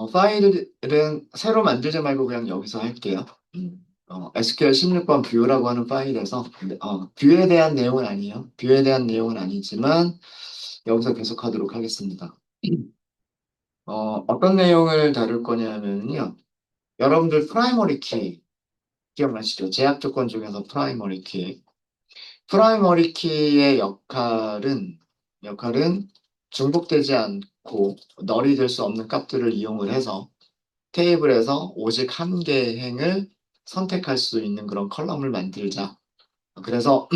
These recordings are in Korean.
파일은 새로 만들지 말고 그냥 여기서 할게요. SQL 16번 뷰라고 하는 파일에서, 뷰에 대한 내용은 아니에요. 뷰에 대한 내용은 아니지만, 여기서 계속 하도록 하겠습니다. 어떤 내용을 다룰 거냐면요. 여러분들 프라이머리 키 기억나시죠? 제약 조건 중에서 프라이머리 키. 프라이머리 키의 역할은 중복되지 않고 널이 될 수 없는 값들을 이용을 해서 테이블에서 오직 한 개의 행을 선택할 수 있는 그런 컬럼을 만들자. 그래서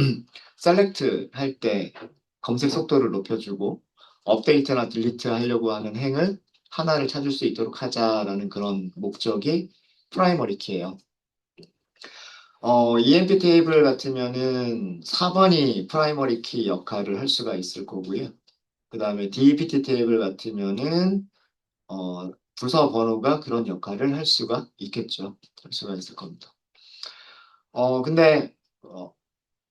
셀렉트 할 때 검색 속도를 높여주고 업데이트나 딜리트 하려고 하는 행을 하나를 찾을 수 있도록 하자라는 그런 목적이 프라이머리 키예요. EMP 테이블 같으면은 4번이 프라이머리 키 역할을 할 수가 있을 거고요. 그 다음에 DEPT 테이블 같으면은 부서 번호가 그런 역할을 할 수가 있겠죠. 할 수가 있을 겁니다. 근데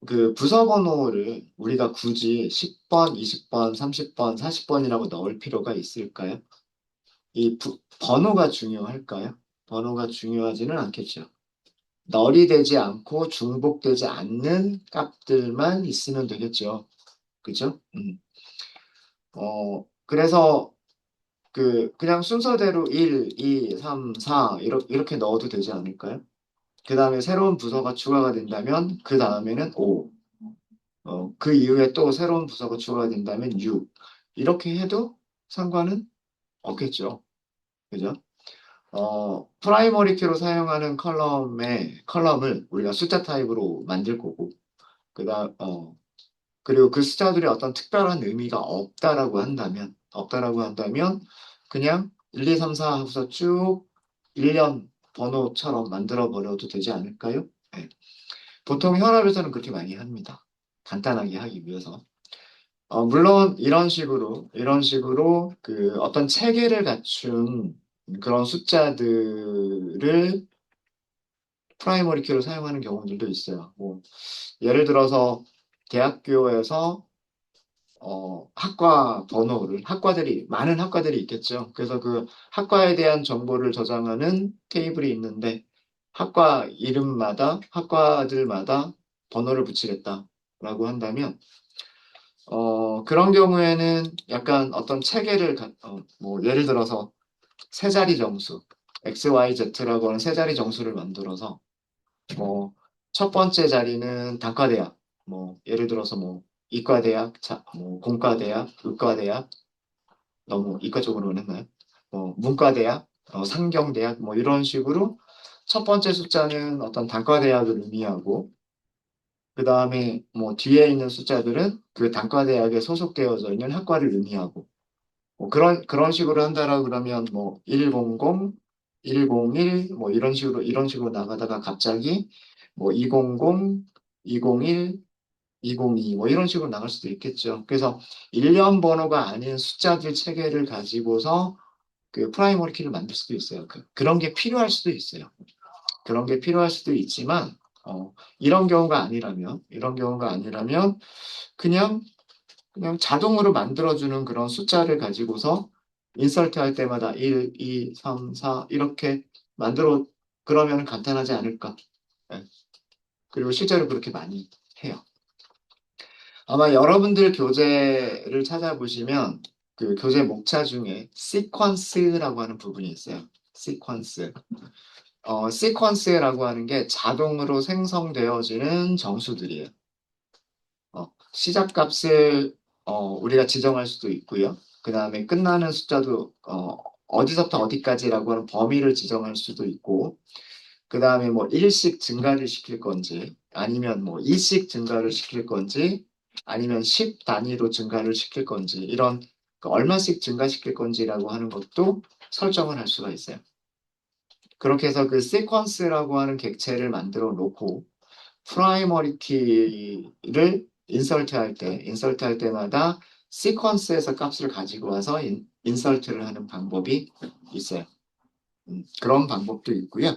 그 부서 번호를 우리가 굳이 10번, 20번, 30번, 40번이라고 넣을 필요가 있을까요? 번호가 중요할까요? 번호가 중요하지는 않겠죠. 널이 되지 않고 중복되지 않는 값들만 있으면 되겠죠. 그죠? 그래서 그냥 순서대로 1, 2, 3, 4 이렇게 넣어도 되지 않을까요? 그 다음에 새로운 부서가 추가가 된다면 그 다음에는 5, 그 이후에 또 새로운 부서가 추가가 된다면 6 이렇게 해도 상관은 없겠죠. 그죠? 프라이머리 키로 사용하는 컬럼을 우리가 숫자 타입으로 만들 거고 그리고 그 숫자들이 어떤 특별한 의미가 없다라고 한다면 그냥 1, 2, 3, 4 하고서 쭉 1년 번호처럼 만들어 버려도 되지 않을까요? 네. 보통 현업에서는 그렇게 많이 합니다. 간단하게 하기 위해서. 물론 이런 식으로 그 어떤 체계를 갖춘 그런 숫자들을 프라이머리 키로 사용하는 경우들도 있어요. 뭐, 예를 들어서 대학교에서 많은 학과들이 있겠죠. 그래서 그 학과에 대한 정보를 저장하는 테이블이 있는데, 학과들마다 번호를 붙이겠다라고 한다면, 그런 경우에는 약간 어떤 뭐, 예를 들어서 세 자리 정수, X, Y, Z라고 하는 세 자리 정수를 만들어서, 뭐, 첫 번째 자리는 단과대학, 뭐, 예를 들어서 뭐, 이과대학, 뭐, 공과대학, 의과대학, 너무 이과 쪽으로 했나요? 문과대학, 상경대학, 뭐, 이런 식으로 첫 번째 숫자는 어떤 단과대학을 의미하고, 그 다음에 뭐, 뒤에 있는 숫자들은 그 단과대학에 소속되어져 있는 학과를 의미하고, 뭐 그런 식으로 한다라 그러면 뭐, 100, 101, 뭐, 이런 식으로 나가다가 갑자기 뭐, 200, 201, 202, 뭐, 이런 식으로 나갈 수도 있겠죠. 그래서 일련 번호가 아닌 숫자들 체계를 가지고서 그 프라이머리 키를 만들 수도 있어요. 그런 게 필요할 수도 있어요. 그런 게 필요할 수도 있지만, 이런 경우가 아니라면, 그냥, 그냥 자동으로 만들어주는 그런 숫자를 가지고서 인설트 할 때마다 1, 2, 3, 4 이렇게 만들어, 그러면 간단하지 않을까. 네. 그리고 실제로 그렇게 많이 해요. 아마 여러분들 교재를 찾아보시면 그 교재 목차 중에 시퀀스라고 하는 부분이 있어요. 시퀀스. 시퀀스라고 하는 게 자동으로 생성되어지는 정수들이에요. 시작값을 우리가 지정할 수도 있고요. 그 다음에 끝나는 숫자도 어디서부터 어디까지라고 하는 범위를 지정할 수도 있고, 그 다음에 뭐 1씩 증가를 시킬 건지, 아니면 뭐 2씩 증가를 시킬 건지, 아니면 10 단위로 증가를 시킬 건지, 이런 그 얼마씩 증가시킬 건지라고 하는 것도 설정을 할 수가 있어요. 그렇게 해서 그 시퀀스라고 하는 객체를 만들어 놓고, 프라이머리 키를 인설트 할 때마다 시퀀스에서 값을 가지고 와서 인설트를 하는 방법이 있어요. 그런 방법도 있고요.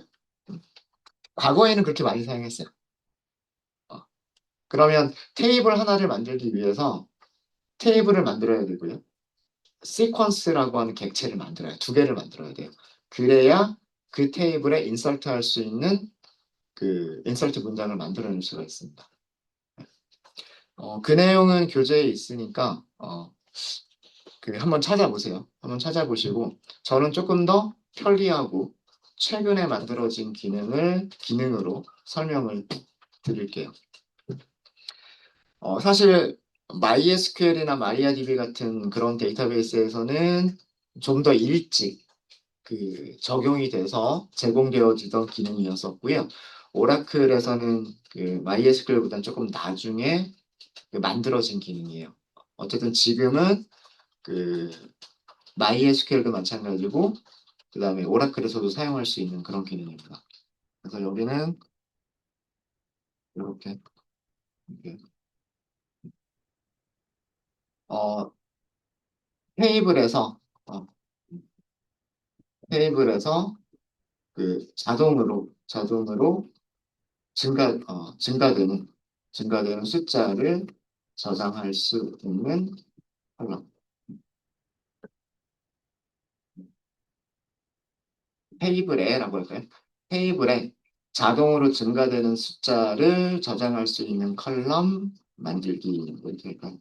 과거에는 그렇게 많이 사용했어요. 어, 그러면 테이블 하나를 만들기 위해서 테이블을 만들어야 되고요. 시퀀스라고 하는 객체를 만들어요. 두 개를 만들어야 돼요. 그래야 그 테이블에 인설트 할 수 있는 그 인설트 문장을 만들어낼 수가 있습니다. 그 내용은 교재에 있으니까 그 한번 찾아보세요. 한번 찾아보시고 저는 조금 더 편리하고 최근에 만들어진 기능으로 설명을 드릴게요. 사실 MySQL이나 MariaDB 같은 그런 데이터베이스에서는 좀 더 일찍 그 적용이 돼서 제공되어지던 기능이었었고요. 오라클에서는 그 MySQL보다는 조금 나중에 그 만들어진 기능이에요. 어쨌든 지금은 그 MySQL도 마찬가지고 그 다음에 오라클에서도 사용할 수 있는 그런 기능입니다. 그래서 여기는 이렇게, 이렇게 어, 테이블에서 어, 테이블에서 그 자동으로 증가되는 숫자를 저장할 수 있는 컬럼. 테이블에라고 할까요? 테이블에 자동으로 증가되는 숫자를 저장할 수 있는 컬럼 만들기 이렇게 할까요?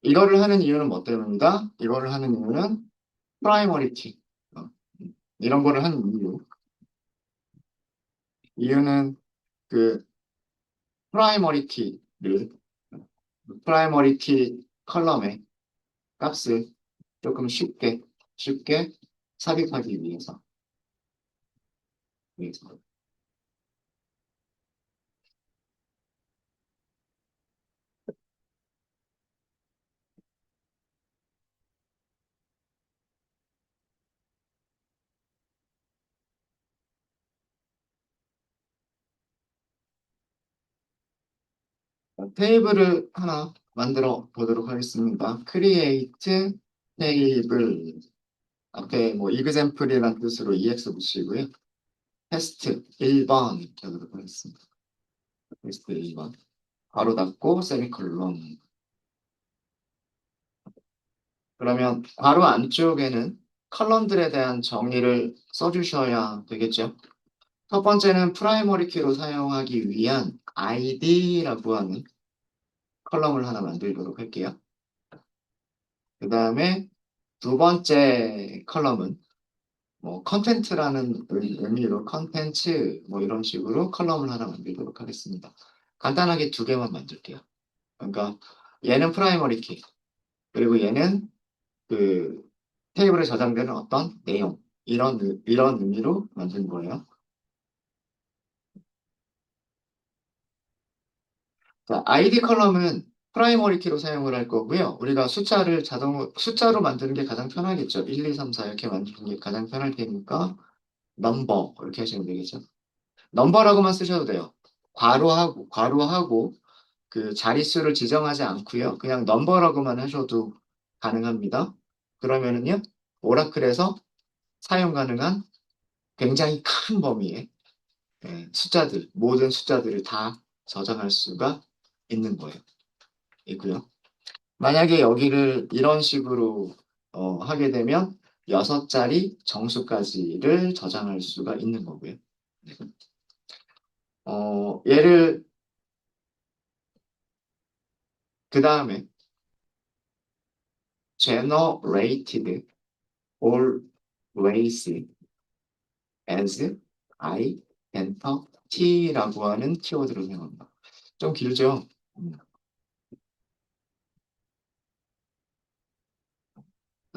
이거를 하는 이유는 뭐 때문인가? 이거를 하는 이유는 프라이머리 키. 어, 이런 거를 하는 이유는 그 프라이머리 키를 프라이머리 키 컬럼의 값을 조금 쉽게 삽입하기 위해서. 테이블을 하나 만들어 보도록 하겠습니다. create 테이블 앞에 뭐 example이라는 뜻으로 ex 붙이고요. 테스트 1번 이렇게 하도록 하겠습니다. 테스트 1번 바로 닫고 세미콜론. 그러면 바로 안쪽에는 컬럼들에 대한 정의를 써주셔야 되겠죠. 첫 번째는 프라이머리 키로 사용하기 위한 id라고 하는 컬럼을 하나 만들도록 할게요. 그 다음에 두 번째 컬럼은 뭐 컨텐트라는 의미로 컨텐츠 뭐 이런 식으로 컬럼을 하나 만들도록 하겠습니다. 간단하게 두 개만 만들게요. 그러니까 얘는 프라이머리 키 그리고 얘는 그 테이블에 저장되는 어떤 내용 이런 의미로 만든 거예요. 자, ID 컬럼은 프라이머리 키로 사용을 할 거고요. 우리가 숫자로 만드는 게 가장 편하겠죠. 1, 2, 3, 4 이렇게 만드는 게 가장 편할 테니까 넘버 이렇게 하시면 되겠죠. 넘버라고만 쓰셔도 돼요. 괄호하고 그 자릿수를 지정하지 않고요. 그냥 넘버라고만 하셔도 가능합니다. 그러면은요, 오라클에서 사용 가능한 굉장히 큰 범위의 모든 숫자들을 다 저장할 수가 있는 거예요. 있고요. 만약에 여기를 이런 식으로 하게 되면 6자리 정수까지를 저장할 수가 있는 거고요. 네. 얘를 그 다음에 generated always as identity라고 하는 키워드를 사용합니다. 좀 길죠?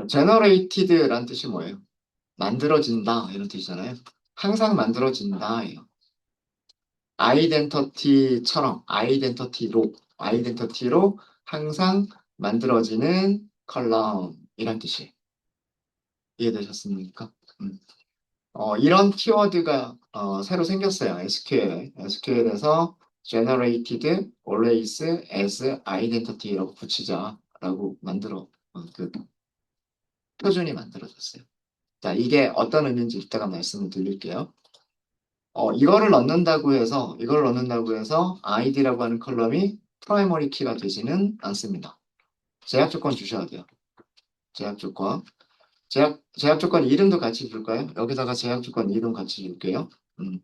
generated란 뜻이 뭐예요? 만들어진다 이런 뜻이잖아요. 항상 만들어진다예요. 아이덴티티로 항상 만들어지는 컬럼이란 뜻이에요. 이해되셨습니까? 음. 이런 키워드가 새로 생겼어요. SQL에서 generated always as identity라고 붙이자라고 그 표준이 만들어졌어요. 자, 이게 어떤 의미인지 이따가 말씀을 드릴게요. 이거를 넣는다고 해서 id라고 하는 컬럼이 프라이머리 키가 되지는 않습니다. 제약 조건 주셔야 돼요. 제약 조건. 제약 조건 이름도 같이 줄까요? 여기다가 제약 조건 이름 같이 줄게요. 음.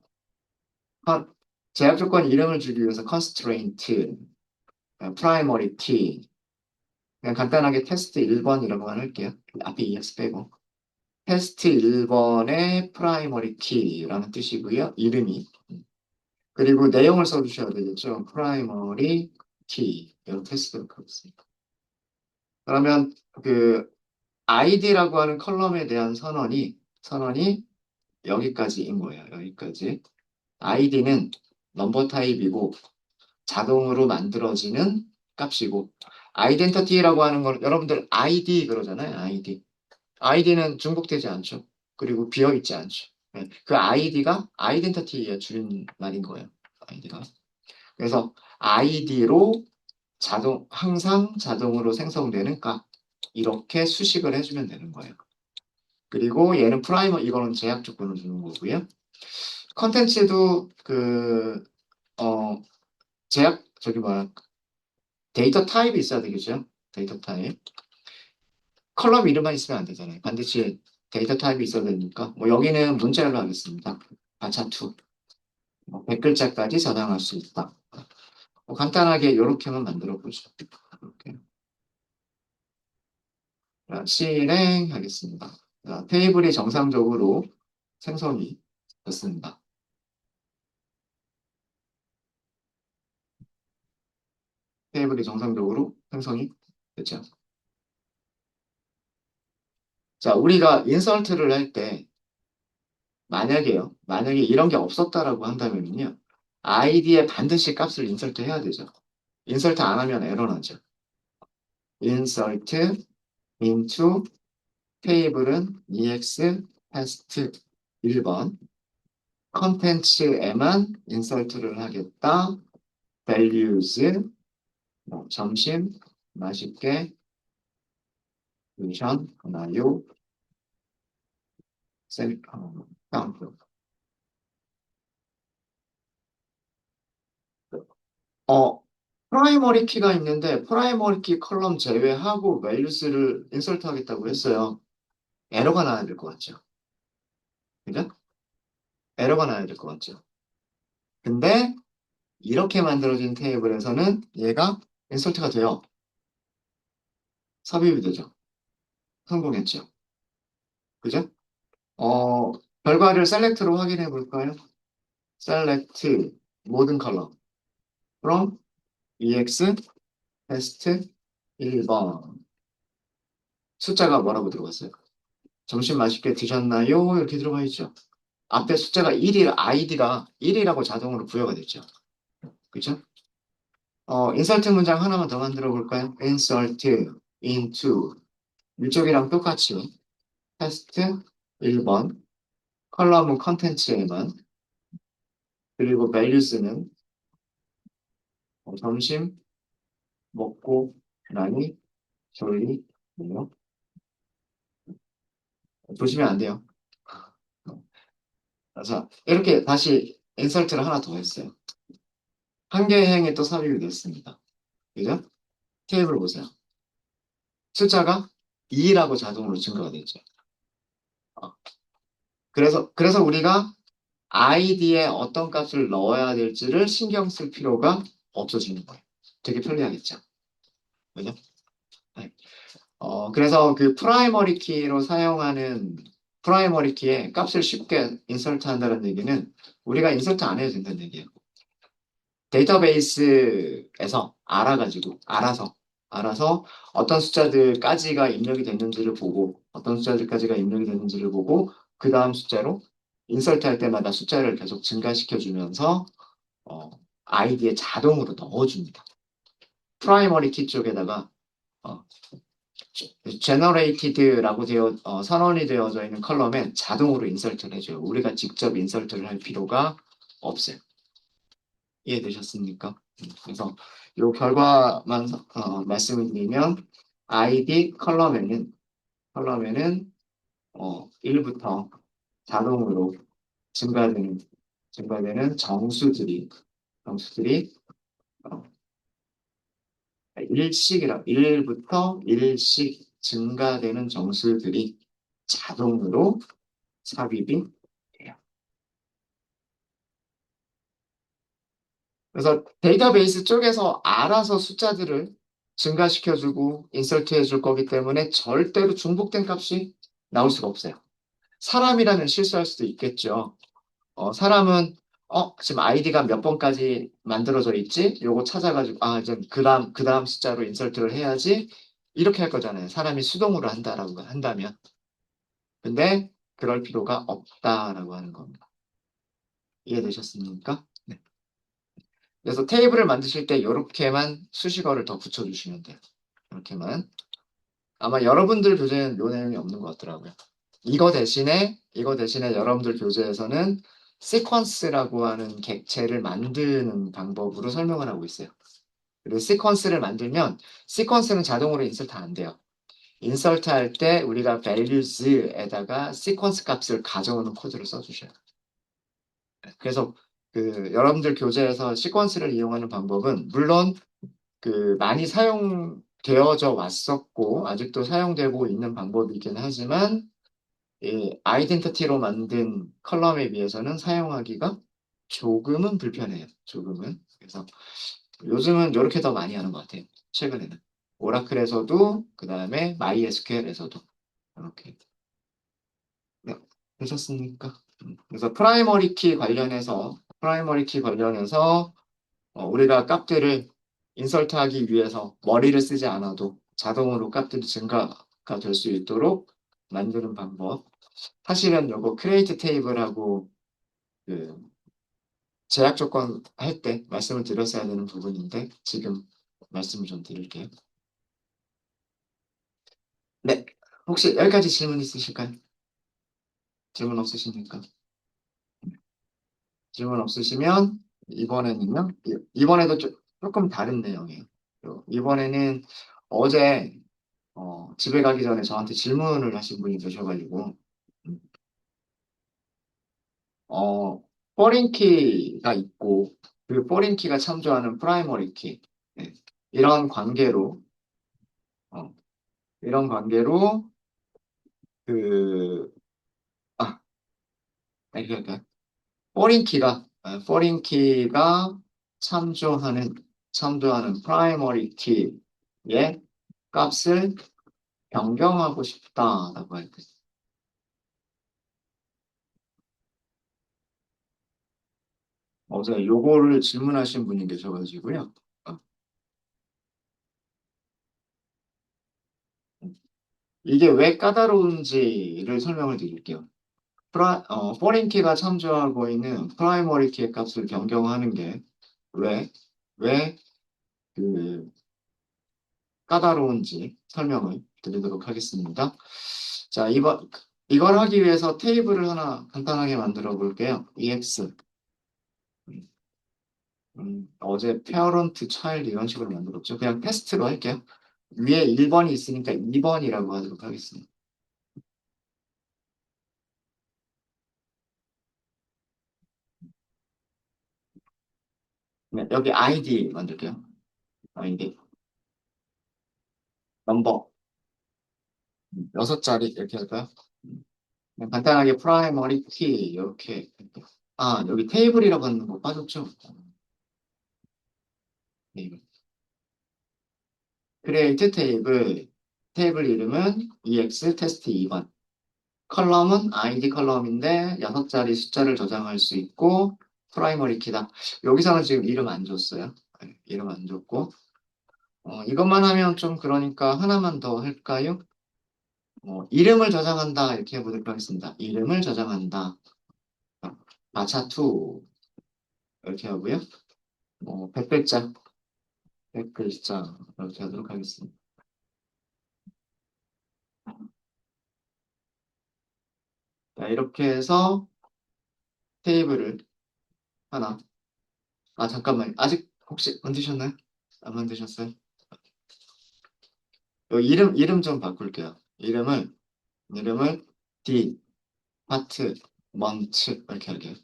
컨- 제약 조건 이름을 주기 위해서 constraint, primary key, 그냥 간단하게 테스트 1번이라고만 할게요. 앞에 EX 빼고. 테스트 1번의 primary key라는 뜻이고요. 이름이. 그리고 내용을 써주셔야 되겠죠. primary key. 이런 테스트를 하겠습니다. 그러면 그 id라고 하는 컬럼에 대한 선언이 여기까지인 거예요. 여기까지. id는 넘버 타입이고 자동으로 만들어지는 값이고 아이덴티티라고 하는 건 여러분들 id 그러잖아요. id는 중복되지 않죠. 그리고 비어 있지 않죠. 네, 그 id가 아이덴티티의 줄임말인 거예요. id가. 그래서 id로 항상 자동으로 생성되는 값 이렇게 수식을 해주면 되는 거예요. 그리고 얘는 이거는 제약 조건을 주는 거고요. 컨텐츠도 어, 저기 뭐야, 데이터 타입이 있어야 되겠죠? 데이터 타입. 컬럼 이름만 있으면 안 되잖아요. 반드시 데이터 타입이 있어야 되니까. 뭐 여기는 문자열로 하겠습니다. 가차2. 100글자까지 저장할 수 있다. 간단하게 이렇게만 만들어 보죠. 이렇게. 자, 실행하겠습니다. 자, 테이블이 정상적으로 생성이 됐습니다. 테이블이 정상적으로 생성이 됐죠. 자, 우리가 인설트를 할 때, 만약에 이런 게 없었다라고 한다면요. 아이디에 반드시 값을 인설트 해야 되죠. 인설트 안 하면 에러 나죠. insert into 테이블은 ex past 1번 컨텐츠에만 인설트를 하겠다. values 점심 맛있게 션 하나요 카운트. 어, 프라이머리 키가 있는데 프라이머리 키 컬럼 제외하고 values를 인설트 하겠다고 했어요. 에러가 나야 될 것 같죠. 그죠? 에러가 나야 될 것 같죠. 근데 이렇게 만들어진 테이블에서는 얘가 인설트가 돼요. 삽입이 되죠. 성공했죠. 그죠? 어, 결과를 셀렉트로 확인해 볼까요? 셀렉트 모든 컬럼 from ex test 1번 숫자가 뭐라고 들어갔어요? 점심 맛있게 드셨나요? 이렇게 들어가 있죠. 앞에 숫자가 1이 아이디가 1이라고 자동으로 부여가 됐죠. 그죠? 인설트 문장 하나만 더 만들어 볼까요? insert into 이쪽이랑 똑같이 테스트 1번 컬럼은 컨텐츠에만 그리고 values는 점심 먹고 나니 졸리네요. 보시면 안 돼요. 그래서 이렇게 다시 인설트를 하나 더 했어요. 한 개의 행에 또 삽입이 됐습니다. 그죠? 테이블 보세요. 숫자가 2라고 자동으로 증가가 됐죠. 어, 그래서 우리가 id에 어떤 값을 넣어야 될지를 신경 쓸 필요가 없어지는 거예요. 되게 편리하겠죠. 그죠? 네. 그래서 그 프라이머리 키로 사용하는 프라이머리 키에 값을 쉽게 인설트 한다는 얘기는 우리가 인설트 안 해도 된다는 얘기예요. 데이터베이스에서 알아서 어떤 숫자들까지가 입력이 됐는지를 보고 어떤 숫자들까지가 입력이 됐는지를 보고 그 다음 숫자로 인설트 할 때마다 숫자를 계속 증가시켜 주면서 아이디에 자동으로 넣어줍니다. 프라이머리 키 쪽에다가 어, generated라고 선언이 되어져 있는 컬럼에 자동으로 인설트를 해줘요. 우리가 직접 인설트를 할 필요가 없어요. 이해되셨습니까? 그래서 이 결과만 말씀을 드리면 ID 컬럼에는 1부터 자동으로 증가되는, 증가되는 정수들이 어, 1부터 일씩 증가되는 정수들이 자동으로 삽입이 돼요. 그래서 데이터베이스 쪽에서 알아서 숫자들을 증가시켜주고 인서트 해줄 거기 때문에 절대로 중복된 값이 나올 수가 없어요. 사람이라면 실수할 수도 있겠죠. 사람은 지금 아이디가 몇 번까지 만들어져 있지? 요거 찾아가지고 이제 그다음 숫자로 인설트를 해야지. 이렇게 할 거잖아요. 사람이 수동으로 한다라고 한다면. 근데 그럴 필요가 없다라고 하는 겁니다. 이해되셨습니까? 네. 그래서 테이블을 만드실 때 이렇게만 수식어를 더 붙여주시면 돼요. 이렇게만. 아마 여러분들 교재에는 요 내용이 없는 것 같더라고요. 이거 대신에 여러분들 교재에서는 시퀀스라고 하는 객체를 만드는 방법으로 설명을 하고 있어요. 그리고 시퀀스를 만들면 시퀀스는 자동으로 인서트 안 돼요. 인서트 할 때 우리가 values에다가 시퀀스 값을 가져오는 코드를 써주셔요. 그래서 그 여러분들 교재에서 시퀀스를 이용하는 방법은 물론 그 많이 사용되어져 왔었고 아직도 사용되고 있는 방법이긴 하지만 이 아이덴티티로 만든 컬럼에 비해서는 사용하기가 조금은 불편해요. 조금은. 그래서 요즘은 이렇게 더 많이 하는 것 같아요. 최근에는. 오라클에서도 그 다음에 MySQL에서도 이렇게. 네, 되셨습니까? 그래서 프라이머리 키 관련해서 우리가 값들을 인설트하기 위해서 머리를 쓰지 않아도 자동으로 값들이 증가가 될 수 있도록 만드는 방법. 사실은 요거 크리에이트 테이블하고 그 제약 조건 할 때 말씀을 드렸어야 되는 부분인데 지금 말씀을 좀 드릴게요. 네. 혹시 여기까지 질문 있으실까요? 질문 없으십니까? 질문 없으시면 이번에는요. 이번에도 조금 다른 내용이에요. 이번에는 어제 집에 가기 전에 저한테 질문을 하신 분이 계셔가지고 음, 어, 포린 키가 있고 그 포린 키가 참조하는 프라이머리 키 네. 이런 관계로 어, 이런 관계로 그 이렇게 할까요? 포린 키가 참조하는 프라이머리 키의 값을 변경하고 싶다라고 할 때. 어제 요거를 질문하신 분이 계셔가지고요. 어, 이게 왜 까다로운지를 설명을 드릴게요. 포린 키가 참조하고 있는 프라이머리 키의 값을 변경하는 게 왜, 왜 그 까다로운지 설명을 드리도록 하겠습니다. 자, 이걸 하기 위해서 테이블을 하나 간단하게 만들어 볼게요. EX. 음, 어제 parent, child 이런 식으로 만들었죠. 그냥 테스트로 할게요. 위에 1번이 있으니까 2번이라고 하도록 하겠습니다. 네, 여기 ID 만들게요. ID. 넘버. 6자리 이렇게 할까요? 그냥 간단하게 프라이머리 키 이렇게 할게요. 여기 테이블이라고 하는 거 빠졌죠? 테이블. create 테이블 이름은 EX 테스트 2번. 컬럼은 ID 컬럼인데 6자리 숫자를 저장할 수 있고 프라이머리 키다. 여기서는 지금 이름 안 줬어요. 네, 이름 안 줬고 이것만 하면 좀 그러니까 하나만 더 할까요? 이름을 저장한다 이렇게 해보도록 하겠습니다. 이름을 저장한다. 마차2 이렇게 하고요. 100글자, 100글자 이렇게 하도록 하겠습니다. 자, 이렇게 해서 테이블을 하나. 잠깐만. 아직 혹시 만드셨나요? 안 만드셨어요? 이름 좀 바꿀게요. 이름을 디파트먼트 이렇게 할게요.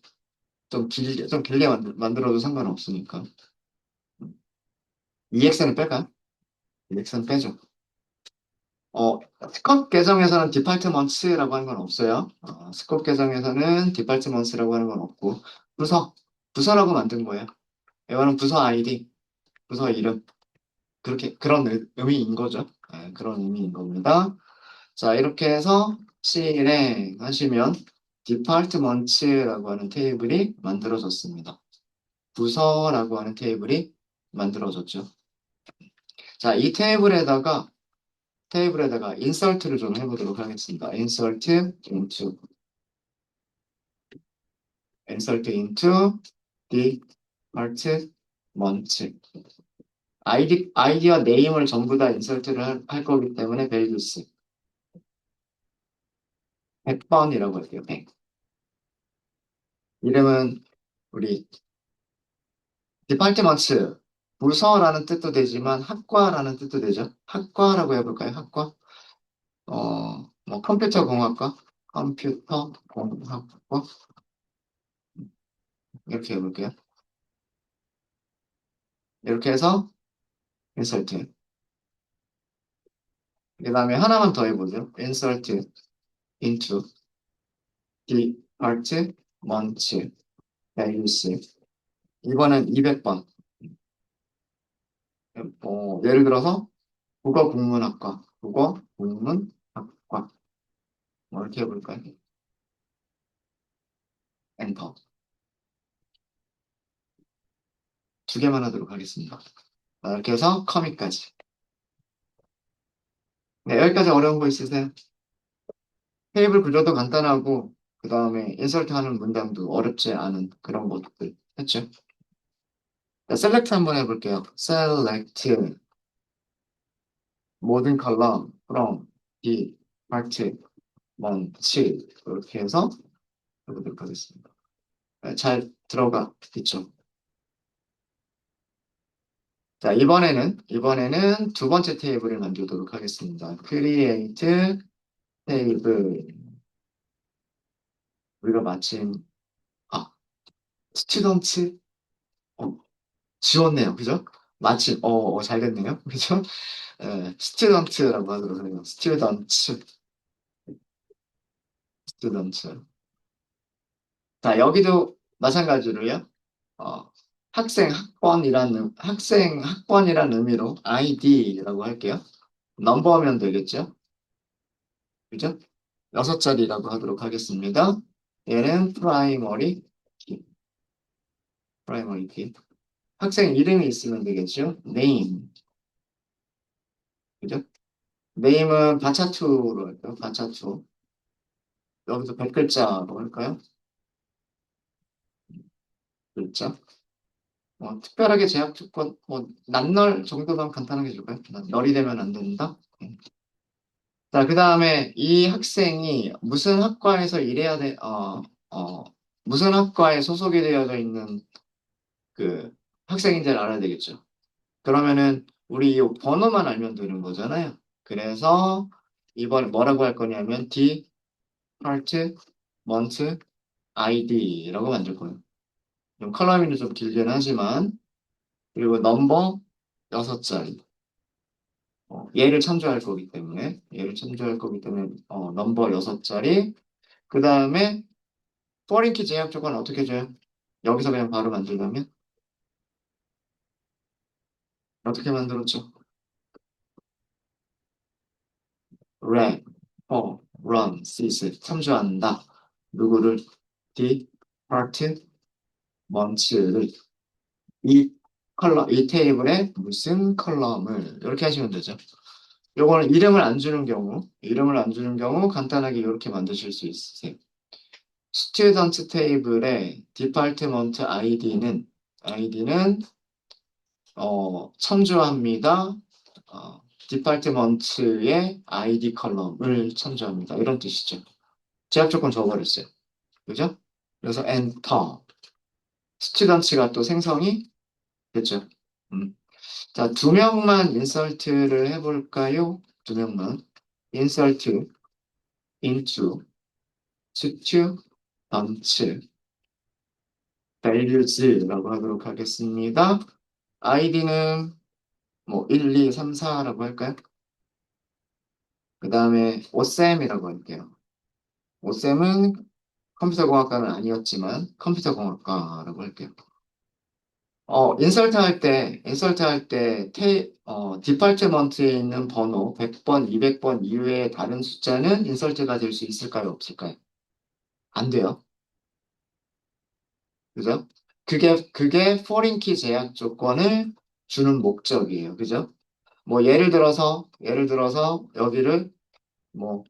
좀 길게 만들어도 상관없으니까. EX는 뺄까요? EX는 빼죠. 어, 스컵 계정에서는 디파트먼츠라고 하는 건 없어요. 스컵 계정에서는 디파트먼츠라고 하는 건 없고, 부서, 부서라고 만든 거예요. 이거는 부서 아이디, 부서 이름. 그런 의미인 거죠. 네, 그런 의미인 겁니다. 자, 이렇게 해서 실행하시면 디파트먼츠라고 하는 테이블이 만들어졌습니다. 부서라고 하는 테이블이 만들어졌죠. 자, 이 테이블에다가 인설트를 좀 해보도록 하겠습니다. insert into department. 아이디와 네임을 전부 다 인설트를 할 거기 때문에 values 100번이라고 할게요. 100. 이름은 우리 디파트먼트 부서라는 뜻도 되지만 학과라는 뜻도 되죠. 학과라고 해볼까요? 학과? 뭐 컴퓨터 공학과 이렇게 해볼게요. 이렇게 해서 insert. 그 다음에 하나만 더 해보죠. insert into department values. 이번엔 200번. 예를 들어서 국어국문학과 뭐 이렇게 해볼까요? 엔터. 두 개만 하도록 하겠습니다. 자, 이렇게 해서 커밋까지. 네, 여기까지 어려운 거 있으세요? 테이블 구조도 간단하고 그 다음에 인서트 하는 문장도 어렵지 않은 그런 것들 했죠. 자, 셀렉트 한번 해볼게요. 셀렉트 모든 컬럼 from D 파트 1, 7 이렇게 해서 해보도록 하겠습니다. 네, 잘 들어가 있죠. 자, 이번에는 두 번째 테이블을 만들도록 하겠습니다. create 테이블. 우리가 마침 스튜던트 지웠네요. 그죠? 마침 잘 됐네요. 그죠? 스튜던트라고 하도록 해요. 스튜던트. 자, 여기도 마찬가지로요. 어, 학번이란 의미로 ID라고 할게요. 넘버면 되겠죠? 그죠? 6자리라고 하도록 하겠습니다. 얘는 프라이머리 키. 학생 이름이 있으면 되겠죠? name. 그죠? name은 바차투로 할까요? 바차투. 여기서 100글자로 할까요? 글자. 특별하게 제약 조건, 난널 정도만 간단하게 줄까요? 널이 되면 안 된다. 자, 그 다음에 이 학생이 무슨 학과에서 무슨 학과에 소속이 되어져 있는 그 학생인지를 알아야 되겠죠. 그러면은 우리 이 번호만 알면 되는 거잖아요. 그래서 이번에 뭐라고 할 거냐면 D, Part, Month, ID라고 만들 거예요. 좀 컬러미는 좀 길긴 하지만 그리고 넘버 6자리. 얘를 참조할 거기 때문에 넘버 6자리. 그 다음에 포린키 제약 조건 어떻게 줘요? 여기서 그냥 바로 만들려면 어떻게 만들었죠? ran, for, run, cease 참조한다. 누구를? depart, month를 이 테이블에 무슨 컬럼을 이렇게 하시면 되죠. 요거는 이름을 안 주는 경우 간단하게 이렇게 만드실 수 있으세요. 스튜던트 테이블의 디파트먼트 아이디는 참조합니다. 디파트먼트의 아이디 컬럼을 참조합니다. 이런 뜻이죠. 제약 조건 줘버렸어요. 그죠? 그래서 엔터. 스튜던트가 또 생성이 됐죠. 음. 자, 두 명만 인설트를 해볼까요? 두 명만. insert into students, values라고 하도록 하겠습니다. 아이디는 뭐 1, 2, 3, 4라고 할까요? 그 다음에 오쌤이라고 할게요. 오쌤은 컴퓨터공학과는 아니었지만 컴퓨터공학과라고 할게요. 인설트 할 때, 디파트먼트에 있는 번호 100번, 200번 이외에 다른 숫자는 인설트가 될 수 있을까요? 없을까요? 안 돼요. 그죠? 그게 포린키 제약 조건을 주는 목적이에요. 그죠? 뭐, 예를 들어서 여기를 뭐,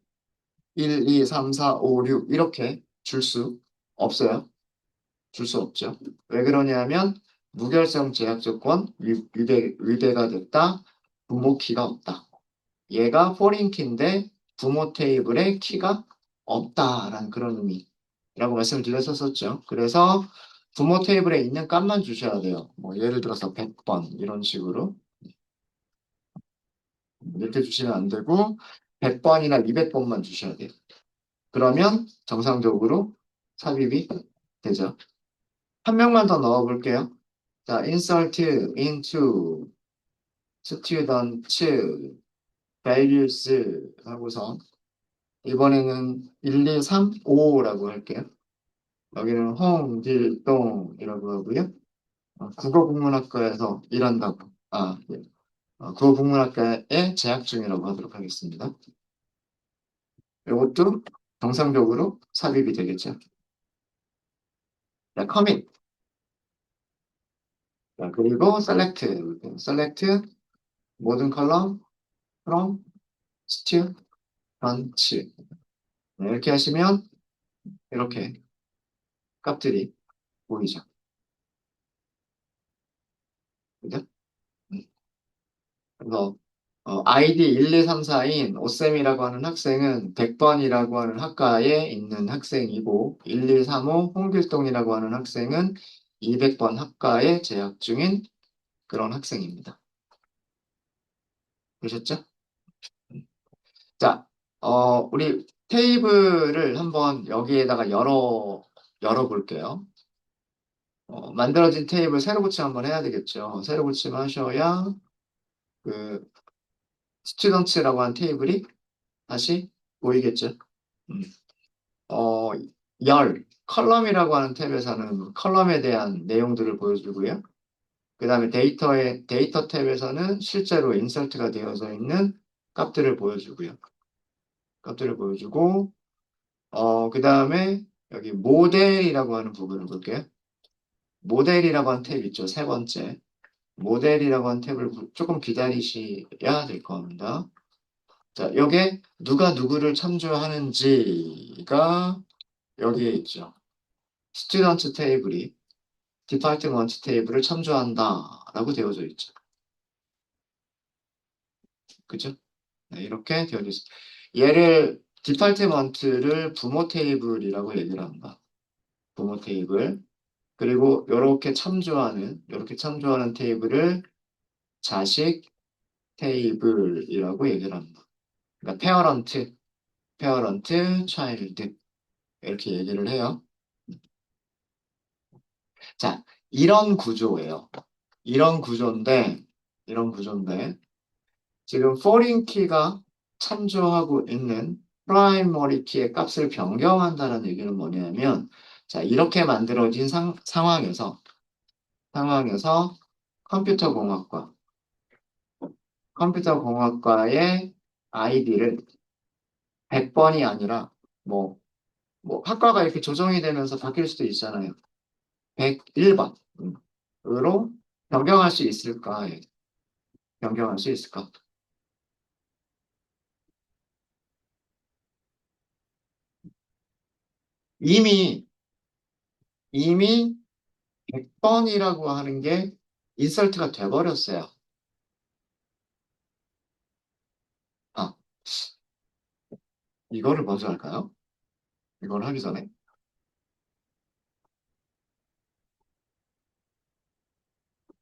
1, 2, 3, 4, 5, 6 이렇게 줄 수 없어요. 줄 수 없죠. 왜 그러냐면 무결성 제약 조건 위배가 됐다. 부모 키가 없다. 얘가 포린 키인데 부모 테이블에 키가 없다라는 그런 의미라고 말씀을 드렸었죠. 그래서 부모 테이블에 있는 값만 주셔야 돼요. 뭐 예를 들어서 100번 이런 식으로 이렇게 주시면 안 되고 100번이나 200번만 주셔야 돼요. 그러면 정상적으로 삽입이 되죠. 한 명만 더 넣어볼게요. 자, insert into student values 하고서 이번에는 1, 2, 3, 5라고 할게요. 여기는 홍길동이라고 하고요. 국어국문학과에서 일한다고. 예. 국어국문학과에 재학 중이라고 하도록 하겠습니다. 이것도 정상적으로 삽입이 되겠죠. 자, commit. 자, 그리고 select 모든 컬럼 from student. 네, 이렇게 하시면 이렇게 값들이 보이죠. 그죠? 음. 그래서 아이디 1, 2, 3, 4인 오쌤이라고 하는 학생은 100번이라고 하는 학과에 있는 학생이고 1, 2, 3, 5 홍길동이라고 하는 학생은 200번 학과에 재학 중인 그런 학생입니다. 되셨죠? 음. 자, 우리 테이블을 한번 여기에다가 열어볼게요. 만들어진 테이블 새로 고침 한번 해야 되겠죠. 새로 고침하셔야 그 스튜던츠라고 하는 테이블이 다시 보이겠죠. 음. 어, 컬럼이라고 하는 탭에서는 컬럼에 대한 내용들을 보여주고요. 그 다음에 데이터 탭에서는 실제로 인설트가 되어져 있는 값들을 보여주고요. 값들을 보여주고, 그 다음에 여기 모델이라고 하는 부분을 볼게요. 모델이라고 하는 탭 있죠. 세 번째. 모델이라고 하는 탭을 조금 기다리셔야 될 겁니다. 자, 여기에 누가 누구를 참조하는지가 여기에 있죠. 스튜던트 테이블이 디파트먼트 테이블을 참조한다라고 되어져 있죠. 그죠? 네, 이렇게 되어져 있습니다. 얘를 디파트먼트를 부모 테이블이라고 얘기를 한다. 부모 테이블. 그리고 이렇게 참조하는 테이블을 자식 테이블이라고 얘기를 합니다. 그러니까 페어런트, 차일드 이렇게 얘기를 해요. 자, 이런 구조예요. 이런 구조인데, 이런 구조인데, 지금 foreign 키가 참조하고 있는 primary 키의 값을 변경한다는 얘기는 뭐냐면, 자, 이렇게 만들어진 상황에서 컴퓨터 공학과, 컴퓨터 공학과의 아이디를 100번이 아니라, 뭐, 학과가 이렇게 조정이 되면서 바뀔 수도 있잖아요. 101번으로 변경할 수 있을까? 예, 변경할 수 있을까? 이미, 이미 100번이라고 하는 게 인설트가 돼버렸어요. 아, 이거를 먼저 할까요? 이걸 하기 전에.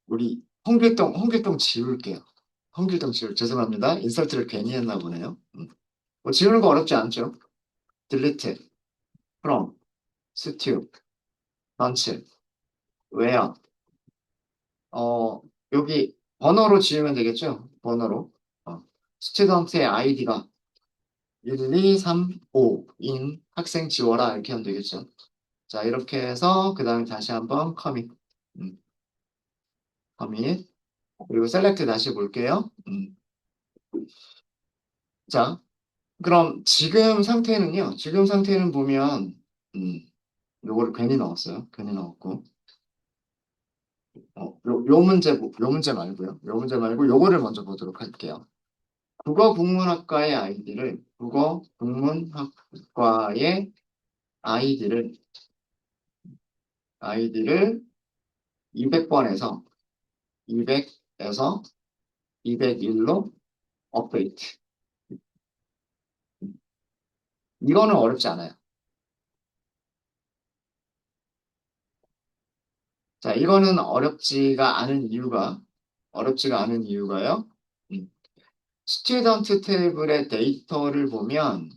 우리 홍길동 지울게요. 죄송합니다. 인설트를 괜히 했나 보네요. 뭐 지우는 거 어렵지 않죠? 딜리트. from, stew, lunch, where. 여기 번호로 지으면 되겠죠? 번호로. 스튜던트의 아이디가 1, 2, 3, 5인 학생 지워라 이렇게 하면 되겠죠? 자, 이렇게 해서 그 다음에 다시 한번 커밋. 커밋. 그리고 셀렉트 다시 볼게요. 자, 그럼 지금 상태는요. 지금 상태는 보면 요거를 괜히 넣었어요. 괜히 넣었고. 요 문제 말고요. 요 문제 말고 요거를 먼저 보도록 할게요. 국어 국문학과의 아이디를 200번에서 200에서 201로 업데이트. 이거는 어렵지 않아요. 자, 이거는 어렵지가 않은 이유가요. 음, 스튜던트 테이블의 데이터를 보면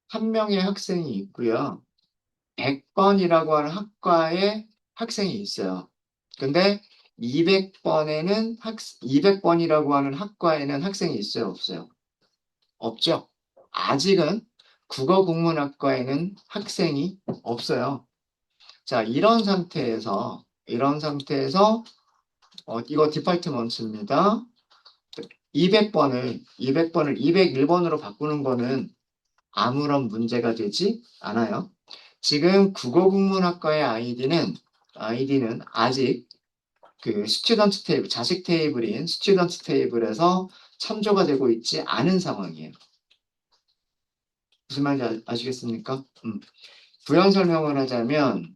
한 명의 학생이 있고요. 100번이라고 하는 학과에 학생이 있어요. 근데 200번이라고 하는 학과에는 학생이 있어요, 없어요? 없죠. 아직은 국어국문학과에는 학생이 없어요. 자, 이런 상태에서 이거 디파트먼트입니다. 200번을 201번으로 바꾸는 거는 아무런 문제가 되지 않아요. 지금 국어국문학과의 아이디는 아직 그 스튜던트 테이블, 자식 테이블인 스튜던트 테이블에서 참조가 되고 있지 않은 상황이에요. 무슨 말인지 아시겠습니까? 부연 설명을 하자면,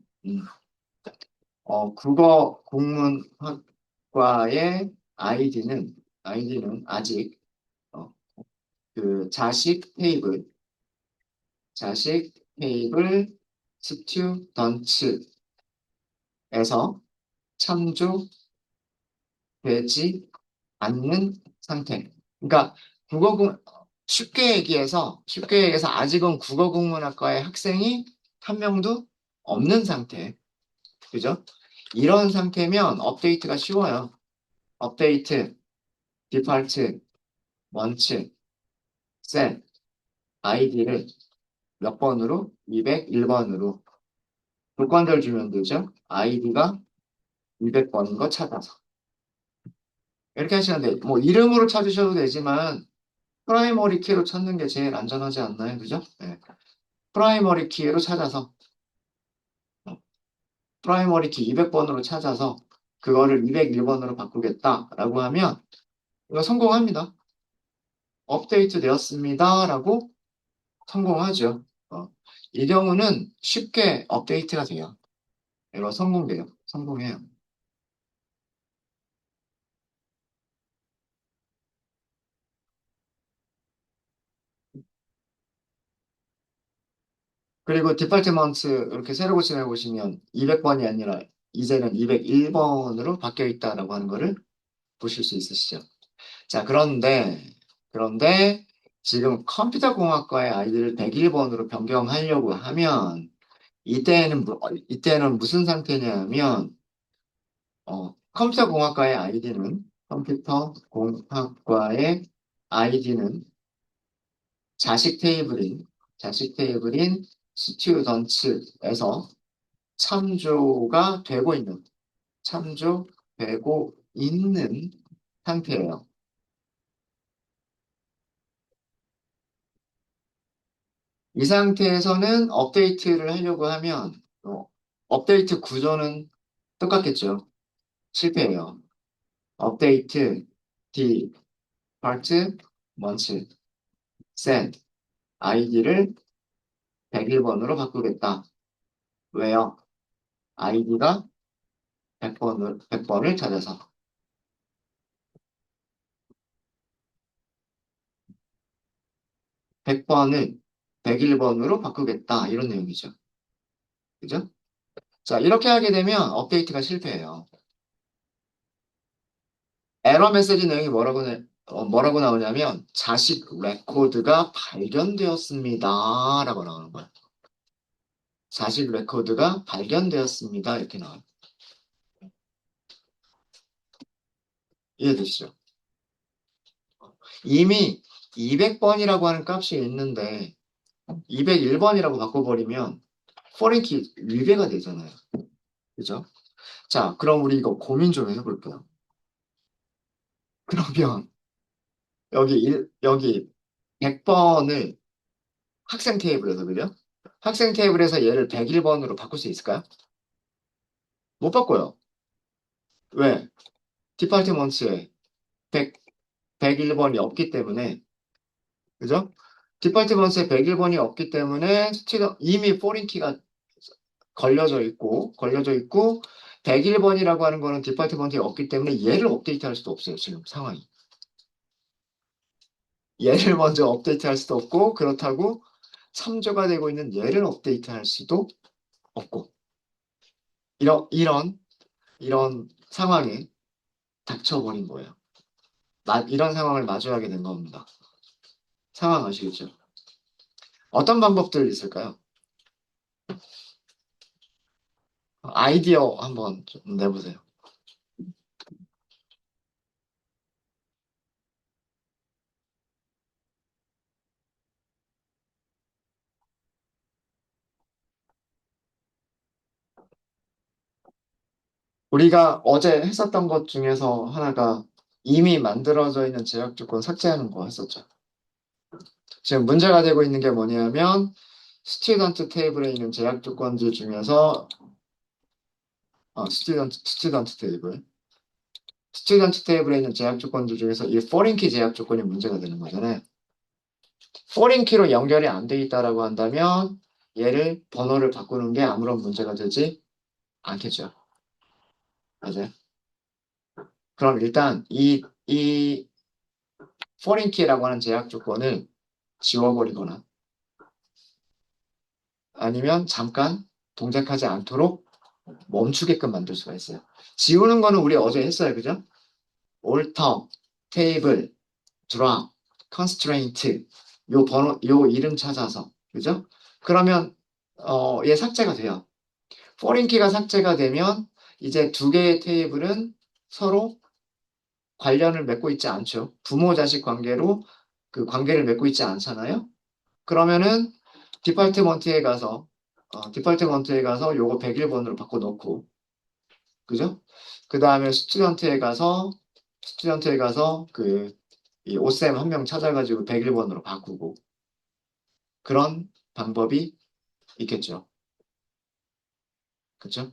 국어국문학과의 아이디는 아직 어, 그 자식 테이블 스튜던츠에서 참조되지 않는 상태. 그러니까 국어국 쉽게 얘기해서 아직은 국어국문학과의 학생이 한 명도 없는 상태. 그죠? 이런 상태면 업데이트가 쉬워요. 업데이트, 디팔트, 먼츠, 셋, 아이디를 몇 번으로? 201번으로. 조건들 주면 되죠? 아이디가 200번인 거 찾아서. 이렇게 하시면 돼요. 뭐 이름으로 찾으셔도 되지만 프라이머리 키로 찾는 게 제일 안전하지 않나요? 그죠? 네. 프라이머리 키로 찾아서 프라이머리 키 200번으로 찾아서 그거를 201번으로 바꾸겠다라고 하면 이거 성공합니다. 업데이트 되었습니다라고 성공하죠. 이 경우는 쉽게 업데이트가 돼요. 이거 성공돼요. 성공해요. 그리고 디파트먼트 이렇게 세로 고침해 보시면 200번이 아니라 이제는 201번으로 바뀌어 있다라고 하는 거를 보실 수 있으시죠. 자, 그런데 지금 컴퓨터 공학과의 아이들을 101번으로 변경하려고 하면 이때는 무슨 상태냐면 컴퓨터 공학과의 아이디는 자식 테이블인 스튜던츠에서 참조가 되고 있는 참조되고 있는 상태예요. 이 상태에서는 업데이트를 하려고 하면 업데이트 구조는 똑같겠죠. 실패해요. 업데이트 D 파트 먼츠 send 아이디를 101번으로 바꾸겠다. 왜요? 아이디가 100번을 찾아서 100번을 101번으로 바꾸겠다. 이런 내용이죠. 그죠? 자, 이렇게 하게 되면 업데이트가 실패해요. 에러 메시지 내용이 뭐라고 나오냐면 자식 레코드가 발견되었습니다. 라고 나오는 거예요. 40 레코드가 발견되었습니다. 이렇게 나와요. 이해되시죠? 이미 200번이라고 하는 값이 있는데 201번이라고 바꿔버리면 포린키 위배가 되잖아요. 그죠? 자, 그럼 우리 이거 고민 좀 해볼게요. 그러면 여기 100번을 학생 테이블에서, 그죠? 학생 테이블에서 얘를 101번으로 바꿀 수 있을까요? 못 바꿔요. 왜? 디파트먼트에 100, 101번이 없기 때문에, 그죠? 디파트먼트에 101번이 없기 때문에 이미 포린키가 걸려져 있고 101번이라고 하는 거는 디파트먼트에 없기 때문에 얘를 업데이트할 수도 없어요. 지금 상황이. 얘를 먼저 업데이트할 수도 없고 그렇다고 참조가 되고 있는 얘를 업데이트할 수도 없고 이런 상황에 닥쳐버린 거예요. 이런 상황을 마주하게 된 겁니다. 상황 아시겠죠? 어떤 방법들 있을까요? 아이디어 한번 좀 내보세요. 우리가 어제 했었던 것 중에서 하나가 이미 만들어져 있는 제약 조건 삭제하는 거 했었죠. 지금 문제가 되고 있는 게 뭐냐면 스튜던트 테이블에 있는 제약 조건들 중에서 스튜던트 테이블. 스튜던트 테이블에 있는 제약 조건들 중에서 이 포린키 제약 조건이 문제가 되는 거잖아요. 포린키로 연결이 안 돼 있다라고 한다면 얘를 번호를 바꾸는 게 아무런 문제가 되지 않겠죠. 맞아요. 그럼 일단 이 포린키라고 하는 제약 조건을 지워버리거나 아니면 잠깐 동작하지 않도록 멈추게끔 만들 수가 있어요. 지우는 거는 우리 어제 했어요. 그죠? alter, table, drop, constraint 요 번호, 요 이름 찾아서 그죠? 그러면 얘 삭제가 돼요. 포린 키가 삭제가 되면 이제 두 개의 테이블은 서로 관련을 맺고 있지 않죠. 부모 자식 관계로 그 관계를 맺고 있지 않잖아요. 그러면은 디파트먼트에 가서 요거 101번으로 바꿔놓고 그죠? 그 다음에 스튜던트에 가서 이 오쌤 한 명 찾아가지고 101번으로 바꾸고 그런 방법이 있겠죠. 그죠?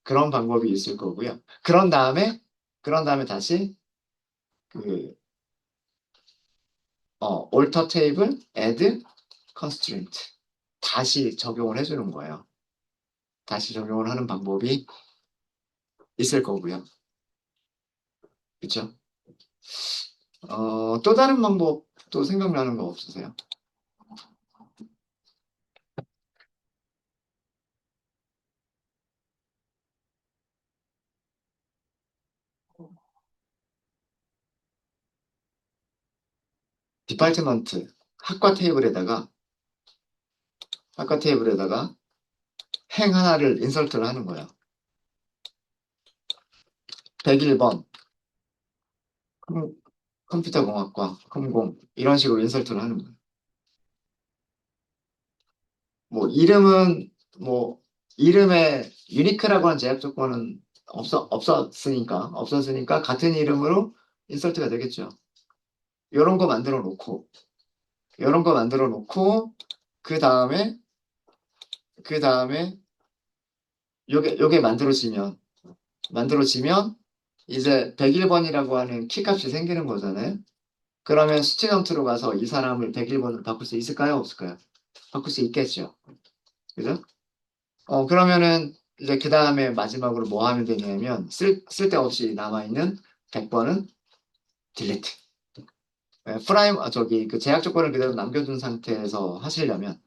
그런 방법이 있을 거고요. 그런 다음에 다시 그 alter table, add constraint 다시 적용을 해주는 거예요. 다시 적용을 하는 방법이 있을 거고요. 그쵸? 또 다른 방법도 생각나는 거 없으세요? 디파트먼트 학과 테이블에다가 학과 테이블에다가 행 하나를 인설트를 하는 거예요. 101번 컴퓨터 공학과 컴공 이런 식으로 인설트를 하는 거예요. 뭐 뭐 이름에 유니크라고 하는 제약 조건은 없었으니까 같은 이름으로 인설트가 되겠죠. 이런 거 만들어 놓고 이런 거 만들어 놓고 그 다음에 그 다음에 요게 만들어지면 이제 101번이라고 하는 키값이 생기는 거잖아요. 그러면 스튜던트로 가서 이 사람을 101번으로 바꿀 수 있을까요? 없을까요? 바꿀 수 있겠죠. 그죠? 그러면은 이제 그 다음에 마지막으로 뭐 하면 되냐면 쓸데없이 남아있는 100번은 딜리트. 저기 그 제약 조건을 그대로 남겨둔 상태에서 하시려면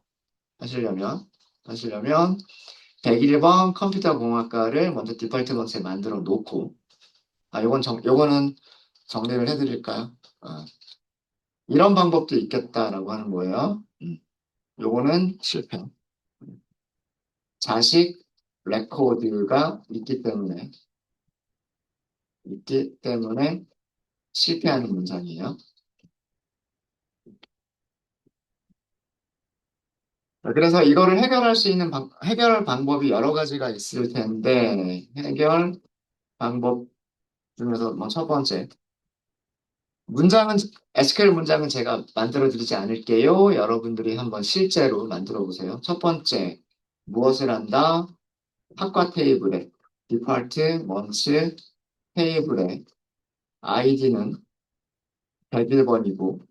101번 컴퓨터 공학과를 먼저 디폴트먼트에 만들어 놓고 요거는 정리를 해드릴까요? 이런 방법도 있겠다라고 하는 거예요. 요거는 실패. 자식 레코드가 있기 때문에 실패하는 문장이에요. 그래서 이거를 해결할 수 있는 해결 방법이 여러 가지가 있을 텐데, 해결 방법 중에서 뭐 첫 번째, 문장은, SQL 문장은 제가 만들어 드리지 않을게요. 여러분들이 한번 실제로 만들어 보세요. 첫 번째, 무엇을 한다? 학과 테이블에, 디파트, 먼츠 테이블에, 아이디는 101번이고,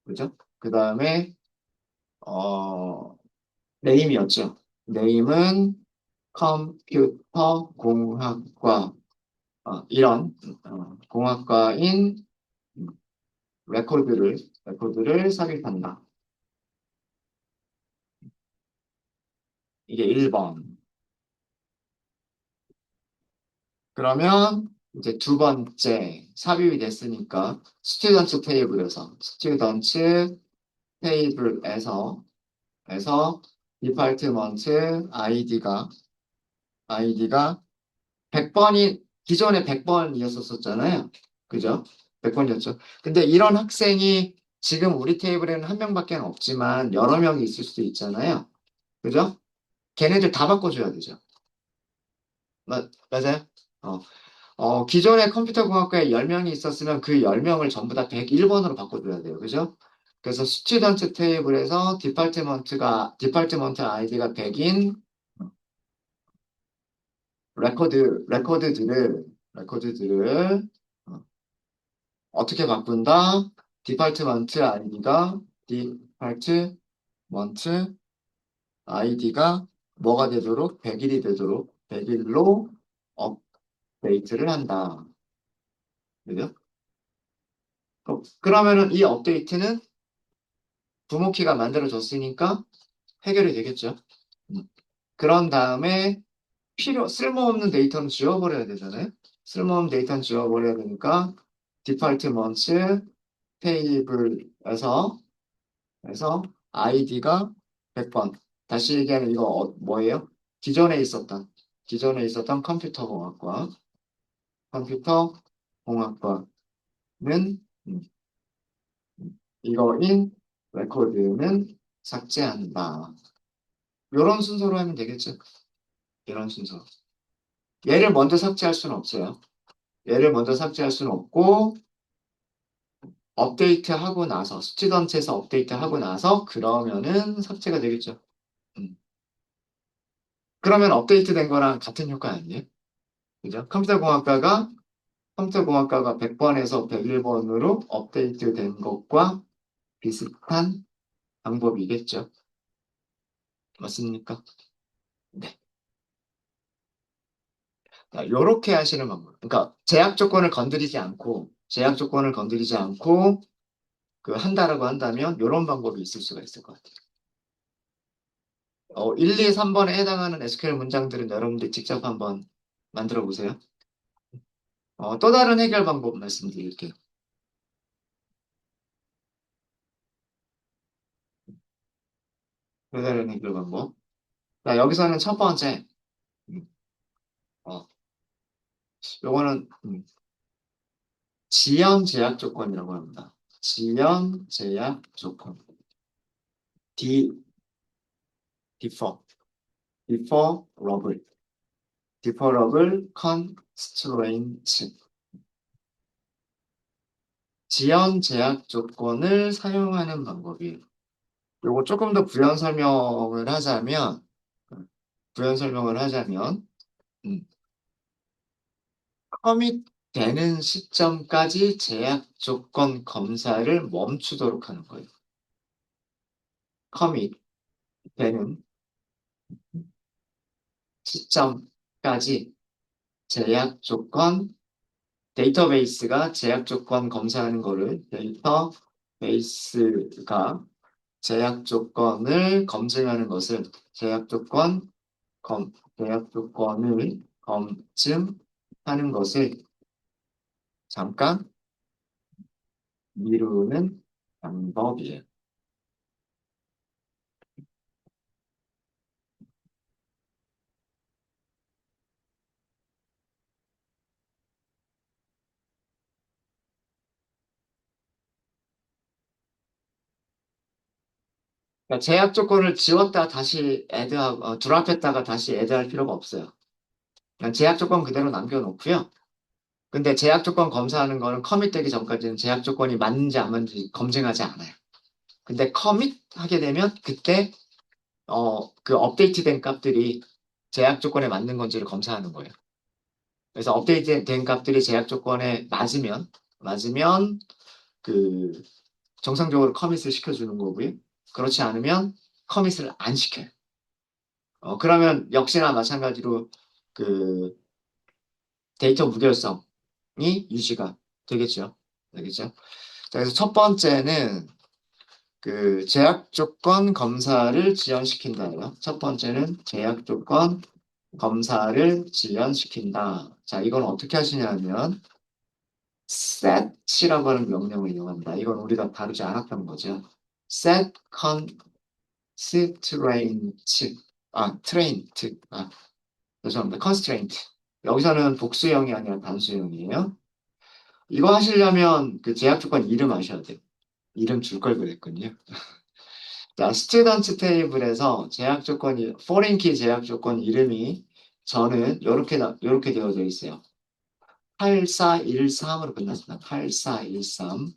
그죠? 그 다음에, 어, 네임이었죠. 네임은 컴퓨터 공학과, 이런, 공학과인 레코드를 삽입한다. 이게 1번. 그러면 이제 두 번째 삽입이 됐으니까 스튜던트 테이블에서 디파트먼트 아이디가 100번이 기존에 100번이었었잖아요. 그죠? 100번이었죠. 근데 이런 학생이 지금 우리 테이블에는 한 명밖에 없지만 여러 명이 있을 수도 있잖아요. 그죠? 걔네들 다 바꿔줘야 되죠. 맞아요? 어, 기존에 컴퓨터 공학과에 10명이 있었으면 그 10명을 전부 다 101번으로 바꿔줘야 돼요. 그죠? 그래서 스튜던트 테이블에서 디파트먼트 아이디가 100인 레코드들을 어, 어떻게 바꾼다? 디파트먼트 아이디가 디파트먼트 아이디가 뭐가 되도록 100일이 되도록 100일로 업데이트를 한다. 그죠? 그러면은 이 업데이트는 부모 키가 만들어졌으니까 해결이 되겠죠. 음. 그런 다음에 쓸모없는 데이터는 지워버려야 되잖아요. 쓸모없는 데이터는 지워버려야 되니까 디파트먼트 테이블에서 아이디가 100번. 다시 얘기하면 이거 뭐예요? 기존에 있었던 컴퓨터 공학과는 음, 이거인 레코드는 삭제한다. 이런 순서로 하면 되겠죠. 이런 순서. 얘를 먼저 삭제할 수는 없어요. 얘를 먼저 삭제할 수는 없고 스튜던트에서 업데이트하고 나서 그러면은 삭제가 되겠죠. 음. 그러면 업데이트된 거랑 같은 효과 아니에요? 그죠? 컴퓨터공학과가 100번에서 101번으로 업데이트된 것과 비슷한 방법이겠죠. 맞습니까? 네. 이렇게 하시는 방법. 그러니까 제약 조건을 건드리지 않고 한다라고 한다면 이런 방법이 있을 수가 있을 것 같아요. 1, 2, 3번에 해당하는 SQL 문장들은 여러분들 직접 한번 만들어 보세요. 또 다른 해결 방법 말씀드릴게요. 또 다른 해결 방법. 자, 여기서는 첫 번째, 음, 어, 요거는 지연 제약 조건이라고 합니다. 지연 제약 조건. 디, 디퍼, 디퍼러블, 디퍼러블 컨스트레인츠. 지연 제약 조건을 사용하는 방법이에요. 요거 조금 더 부연 설명을 하자면, 음, 커밋되는 시점까지 제약 조건 검사를 멈추도록 하는 거예요. 커밋되는 시점까지 제약 조건, 데이터베이스가 제약 조건 검사하는 거를 데이터베이스가 제약 조건을 검증하는 것을 제약 조건을 검증하는 것을 잠깐 미루는 방법이에요. 그러니까 제약 조건을 지웠다 다시 애드하고, 드랍했다가 다시 애드할 필요가 없어요. 그냥 제약 조건 그대로 남겨놓고요. 근데 제약 조건 검사하는 거는 커밋되기 전까지는 제약 조건이 맞는지 안 맞는지 검증하지 않아요. 근데 커밋 하게 되면 그때 그 업데이트된 값들이 제약 조건에 맞는 건지를 검사하는 거예요. 그래서 업데이트된 값들이 제약 조건에 맞으면 그 정상적으로 커밋을 시켜주는 거고요. 그렇지 않으면 커밋을 안 시켜요. 그러면 역시나 마찬가지로 그 데이터 무결성이 유지가 되겠죠. 되겠죠. 자, 그래서 첫 번째는 그 제약 조건 검사를 지연시킨다예요. 첫 번째는 제약 조건 검사를 지연시킨다. 자, 이건 어떻게 하시냐면 set이라고 하는 명령을 이용합니다. 이건 우리가 다루지 않았던 거죠. set constraint, 죄송합니다. constraint. 여기서는 복수형이 아니라 단수형이에요. 이거 하시려면 그 제약 조건 이름 아셔야 돼요. 이름 줄 걸 그랬군요. 자, 스튜던트 테이블에서 제약 조건이, foreign key 제약 조건 이름이 저는 이렇게 되어져 있어요. 8413으로 끝났습니다. 8413.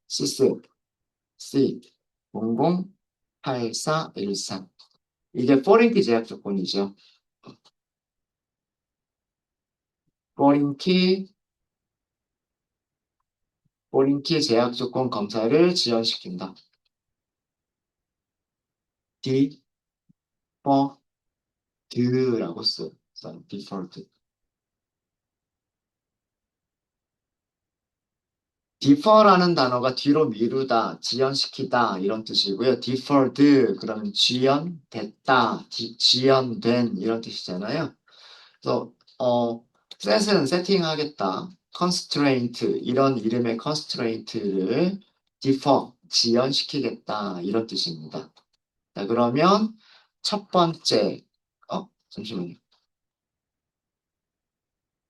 시스 C 008413. 이게 foreign key 제약 조건이죠. foreign key, foreign key 제약 조건 검사를 지연시킨다. default라고 써요. default. defer라는 단어가 뒤로 미루다, 지연시키다 이런 뜻이고요. deferred 그러면 지연됐다, 지연된 이런 뜻이잖아요. 그래서 set은 세팅하겠다, constraint 이런 이름의 constraint를 defer 지연시키겠다 이런 뜻입니다. 자, 그러면 첫 번째 잠시만요.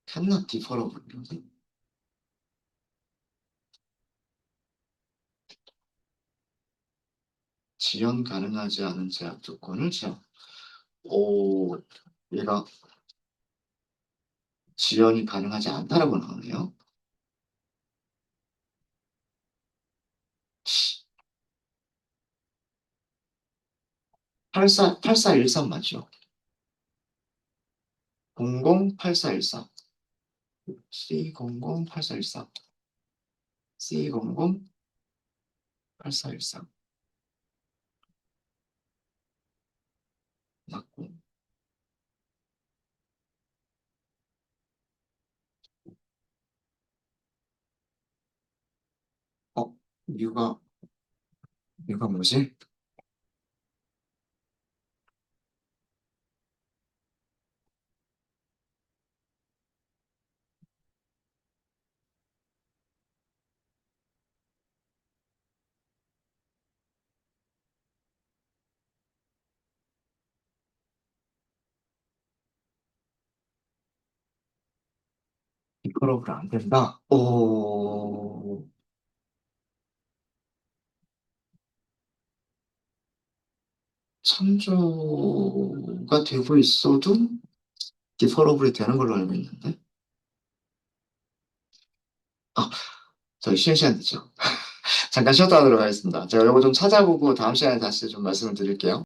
cannot deferable 지연 가능하지 않은 제약 조건을 오, 얘가 지연이 가능하지 않다라고 나오네요. 8413 맞죠? 008413. C008413. C008413. 맞고. 어, 이유가, 이유가 뭐지? 디컬업을 안 된다? 참조가 되고 있어도 디퍼러블이 되는 걸로 알고 있는데? 아, 저희 쉬는 시간 됐죠? 잠깐 쉬었다 하도록 하겠습니다. 제가 이거 좀 찾아보고 다음 시간에 다시 좀 말씀을 드릴게요.